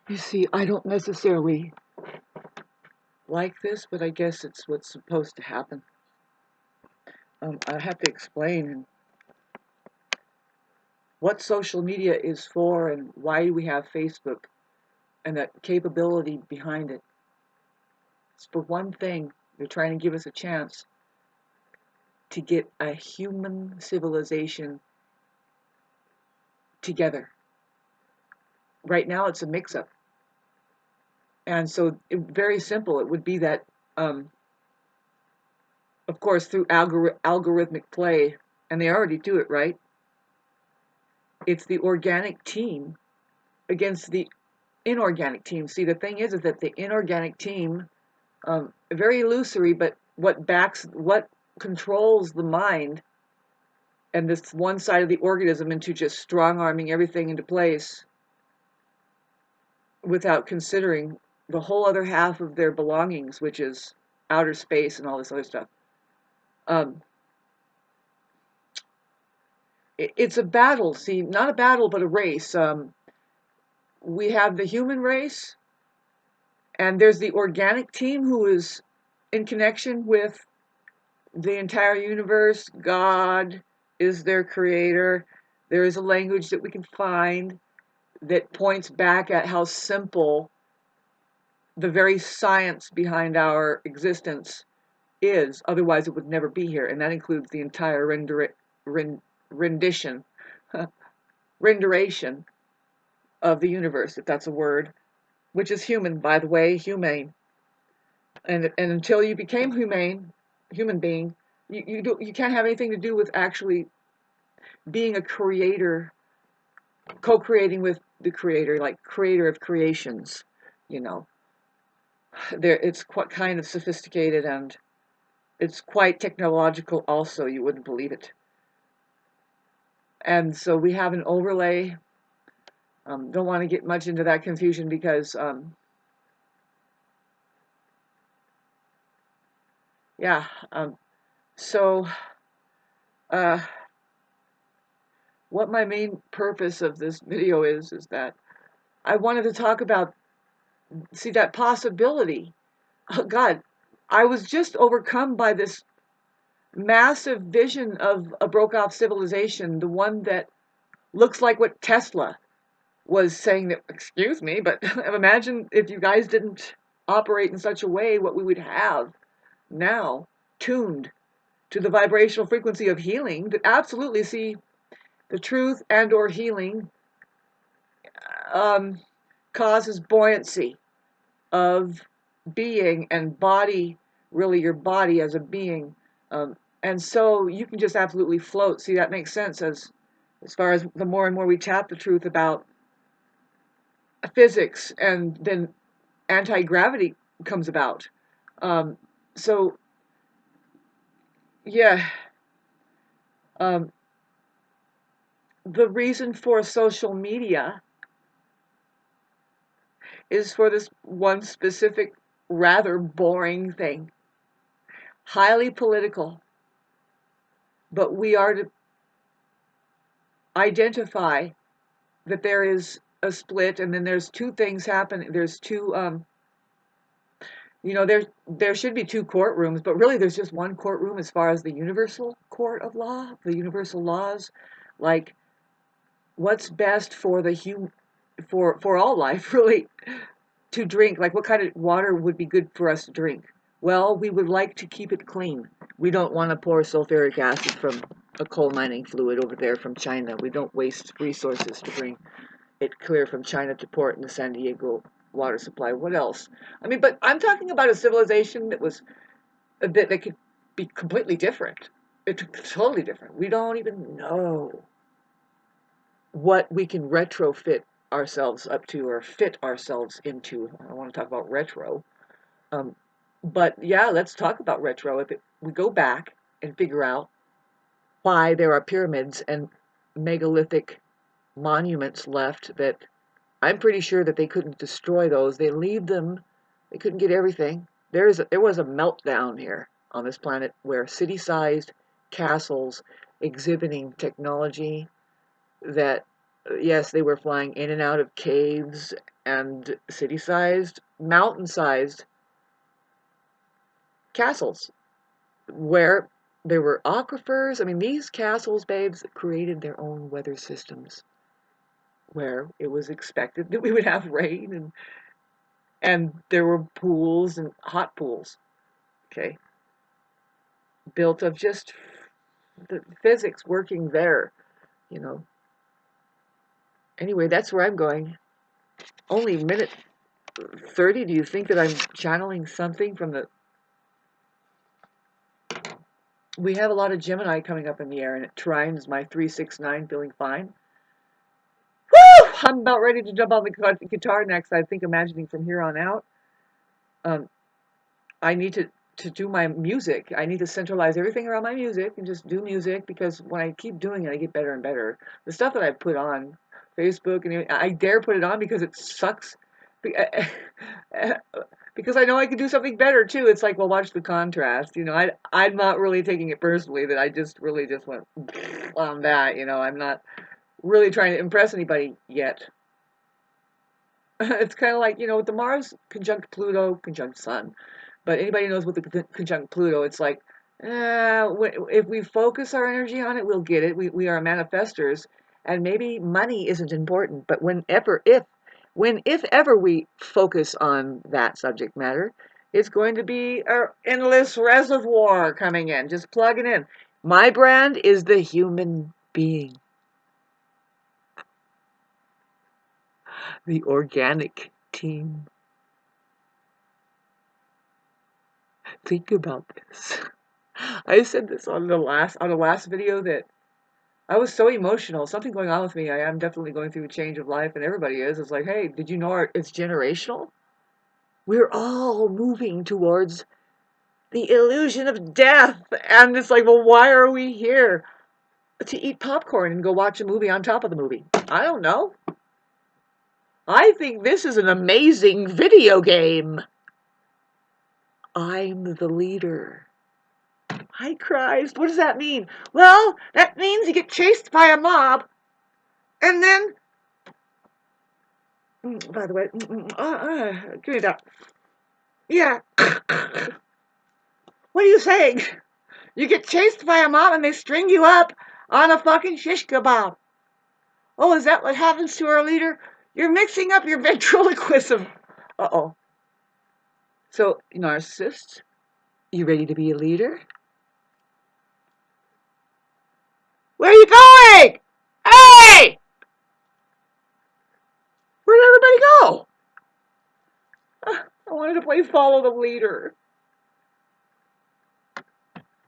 You see, I don't necessarily like this, but I guess it's what's supposed to happen. I have to explain what social media is for and why we have Facebook and the capability behind it. It's for one thing, they're trying to give us a chance to get a human civilization together. Right now, it's a mix-up. And so, very simple, it would be that, of course, through algorithmic play, and they already do it, right? It's the organic team against the inorganic team. See, the thing is that the inorganic team, very illusory, but what controls the mind and this one side of the organism into just strong arming everything into place without considering the whole other half of their belongings, which is outer space and all this other stuff. Um, it's a battle, see, not a battle, but a race. We have the human race, and there's the organic team who is in connection with the entire universe. God is their creator. There is a language that we can find that points back at how simple the very science behind our existence is. Otherwise, it would never be here. And that includes the entire rendition, renderation of the universe, if that's a word, which is human, by the way, humane. And until you became human being, you can't have anything to do with actually being a creator, co-creating with the creator, like creator of creations. You know, it's quite kind of sophisticated and it's quite technological. Also, you wouldn't believe it. And so we have an overlay. Don't want to get much into that confusion because, yeah. So, uh, what my main purpose of this video is that I wanted to talk about, see, that possibility. Oh, God, I was just overcome by this massive vision of a broke off civilization, the one that looks like what Tesla was saying that, excuse me, but imagine if you guys didn't operate in such a way, what we would have now, tuned to the vibrational frequency of healing, that absolutely see the truth and or healing um, causes buoyancy of being and body, really your body as a being. And so you can just absolutely float. See, that makes sense as far as the more and more we tap the truth about physics, and then anti-gravity comes about. Um, so, yeah, um, the reason for social media is for this one specific, rather boring thing. Highly political, but we are to identify that there is a split, and then there's two things happening. There's two, there should be two courtrooms, but really there's just one courtroom as far as the universal court of law, the universal laws, like what's best for for all life, really, to drink. Like what kind of water would be good for us to drink? Well, we would like to keep it clean. We don't want to pour sulfuric acid from a coal mining fluid over there from China. We don't waste resources to bring it clear from China to port in the San Diego water supply. What else? I mean, but I'm talking about a civilization that was that could be completely different. It's totally different. We don't even know what we can retrofit ourselves up to or fit ourselves into. I want to talk about retro. Um, but yeah, let's talk about retro. We go back and figure out why there are pyramids and megalithic monuments left, that I'm pretty sure that they couldn't destroy those. They leave them. They couldn't get everything. There was a meltdown here on this planet where city-sized castles exhibiting technology that Yes, they were flying in and out of caves and city-sized, mountain-sized castles where there were aquifers. I mean, these castles, babes, created their own weather systems where it was expected that we would have rain, and there were pools and hot pools, okay, built of just the physics working there, you know. Anyway, that's where I'm going. Only minute 30. Do you think that I'm channeling something from the... We have a lot of Gemini coming up in the air, and it trines my 369, feeling fine. Woo! I'm about ready to jump on the guitar next. I think imagining from here on out. Um, I need to do my music. I need to centralize everything around my music and just do music, because when I keep doing it, I get better and better. The stuff that I put on Facebook, and I dare put it on because it sucks. Because I know I can do something better too. It's like, well, watch the contrast. I'm not really taking it personally that I just really just went on that. I'm not really trying to impress anybody yet. It's kind of like, with the Mars conjunct Pluto conjunct Sun. But anybody knows what the conjunct Pluto, it's like, if we focus our energy on it, we'll get it. We are manifestors, and maybe money isn't important, but if ever we focus on that subject matter, it's going to be an endless reservoir coming in, just plugging in. My brand is the human being, the organic team. Think about this. I said this on the last video that I was so emotional. Something going on with me. I am definitely going through a change of life, and everybody is. It's like, hey, did you know it's generational? We're all moving towards the illusion of death. And it's like, well, why are we here? To eat popcorn and go watch a movie on top of the movie. I don't know. I think this is an amazing video game. I'm the leader. Hi, Christ. What does that mean? Well, that means you get chased by a mob, and then... By the way, give me that. Yeah. What are you saying? You get chased by a mob and they string you up on a fucking shish kebab. Oh, is that what happens to our leader? You're mixing up your ventriloquism. Uh-oh. So, narcissist, you ready to be a leader? Where are you going? Hey! Where did everybody go? I wanted to play follow the leader.